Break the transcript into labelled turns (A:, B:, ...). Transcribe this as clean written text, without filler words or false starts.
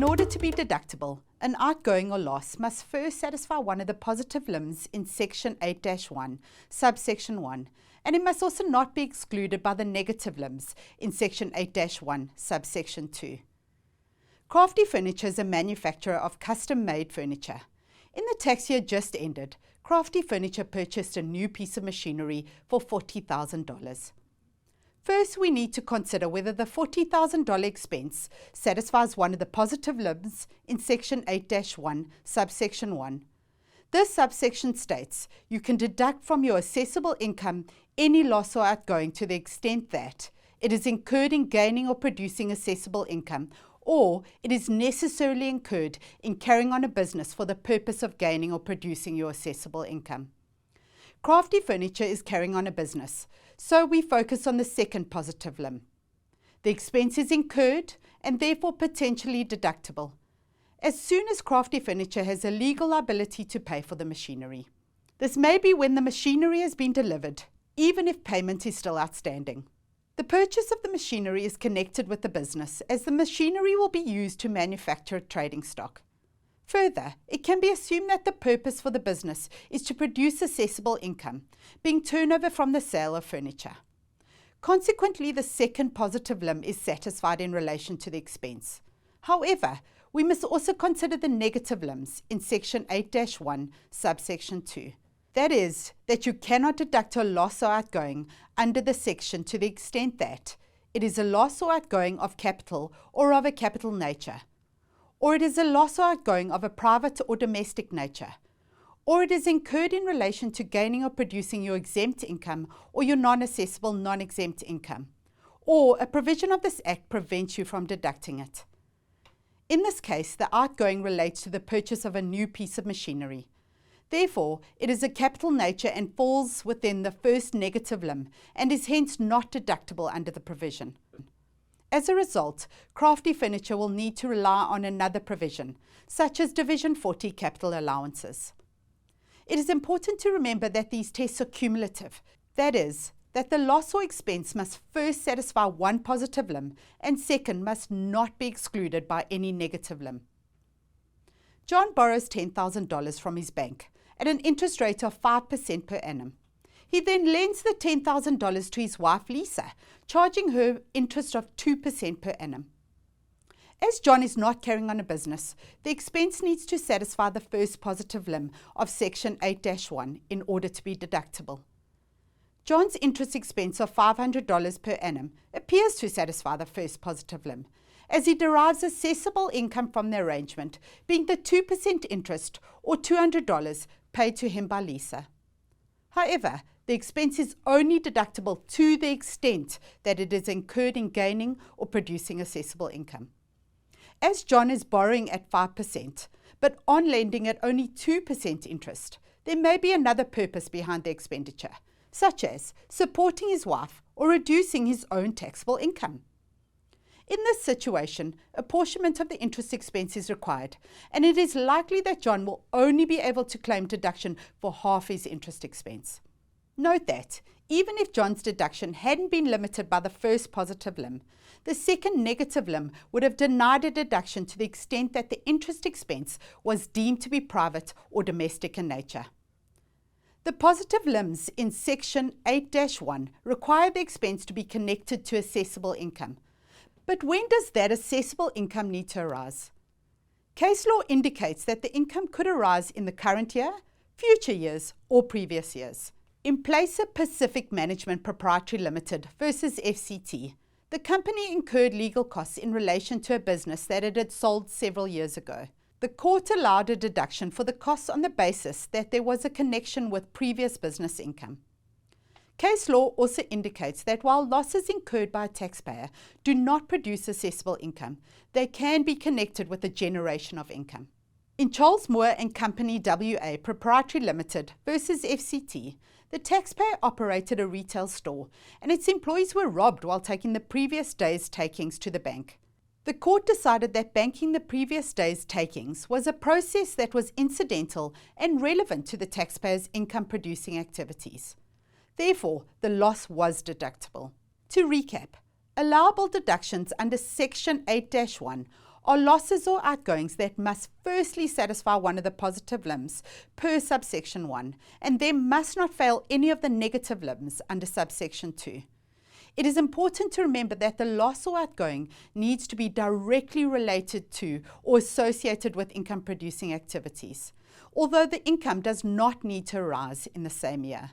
A: In order to be deductible, an outgoing or loss must first satisfy one of the positive limbs in Section 8-1, subsection 1, and it must also not be excluded by the negative limbs in Section 8-1, subsection 2. Crafty Furniture is a manufacturer of custom-made furniture. In the tax year just ended, Crafty Furniture purchased a new piece of machinery for $40,000. First, we need to consider whether the $40,000 expense satisfies one of the positive limbs in Section 8-1, subsection 1. This subsection states you can deduct from your assessable income any loss or outgoing to the extent that it is incurred in gaining or producing assessable income, or it is necessarily incurred in carrying on a business for the purpose of gaining or producing your assessable income. Crafty Furniture is carrying on a business, so we focus on the second positive limb. The expense is incurred and therefore potentially deductible, as soon as Crafty Furniture has a legal liability to pay for the machinery. This may be when the machinery has been delivered, even if payment is still outstanding. The purchase of the machinery is connected with the business, as the machinery will be used to manufacture trading stock. Further, it can be assumed that the purpose for the business is to produce assessable income, being turnover from the sale of furniture. Consequently, the second positive limb is satisfied in relation to the expense. However, we must also consider the negative limbs in Section 8-1, subsection 2. That is, that you cannot deduct a loss or outgoing under the section to the extent that it is a loss or outgoing of capital or of a capital nature, or it is a loss or outgoing of a private or domestic nature, or it is incurred in relation to gaining or producing your exempt income or your non-assessable non-exempt income, or a provision of this Act prevents you from deducting it. In this case, the outgoing relates to the purchase of a new piece of machinery. Therefore, it is a capital nature and falls within the first negative limb and is hence not deductible under the provision. As a result, Crafty Furniture will need to rely on another provision, such as Division 40 capital allowances. It is important to remember that these tests are cumulative. That is, that the loss or expense must first satisfy one positive limb and second must not be excluded by any negative limb. John borrows $10,000 from his bank at an interest rate of 5% per annum. He then lends the $10,000 to his wife Lisa, charging her interest of 2% per annum. As John is not carrying on a business, the expense needs to satisfy the first positive limb of Section 8-1 in order to be deductible. John's interest expense of $500 per annum appears to satisfy the first positive limb, as he derives assessable income from the arrangement, being the 2% interest or $200 paid to him by Lisa. However, the expense is only deductible to the extent that it is incurred in gaining or producing assessable income. As John is borrowing at 5%, but on lending at only 2% interest, there may be another purpose behind the expenditure, such as supporting his wife or reducing his own taxable income. In this situation, apportionment of the interest expense is required, and it is likely that John will only be able to claim deduction for half his interest expense. Note that, even if John's deduction hadn't been limited by the first positive limb, the second negative limb would have denied a deduction to the extent that the interest expense was deemed to be private or domestic in nature. The positive limbs in Section 8-1 require the expense to be connected to assessable income. But when does that assessable income need to arise? Case law indicates that the income could arise in the current year, future years, or previous years. In Placer Pacific Management Proprietary Limited versus FCT, the company incurred legal costs in relation to a business that it had sold several years ago. The court allowed a deduction for the costs on the basis that there was a connection with previous business income. Case law also indicates that while losses incurred by a taxpayer do not produce assessable income, they can be connected with the generation of income. In Charles Moore and Company WA Proprietary Limited versus FCT, the taxpayer operated a retail store and its employees were robbed while taking the previous day's takings to the bank. The court decided that banking the previous day's takings was a process that was incidental and relevant to the taxpayer's income-producing activities. Therefore, the loss was deductible. To recap, allowable deductions under Section 8-1 are losses or outgoings that must firstly satisfy one of the positive limbs per subsection 1, and then must not fail any of the negative limbs under subsection 2. It is important to remember that the loss or outgoing needs to be directly related to or associated with income producing activities, although the income does not need to arise in the same year.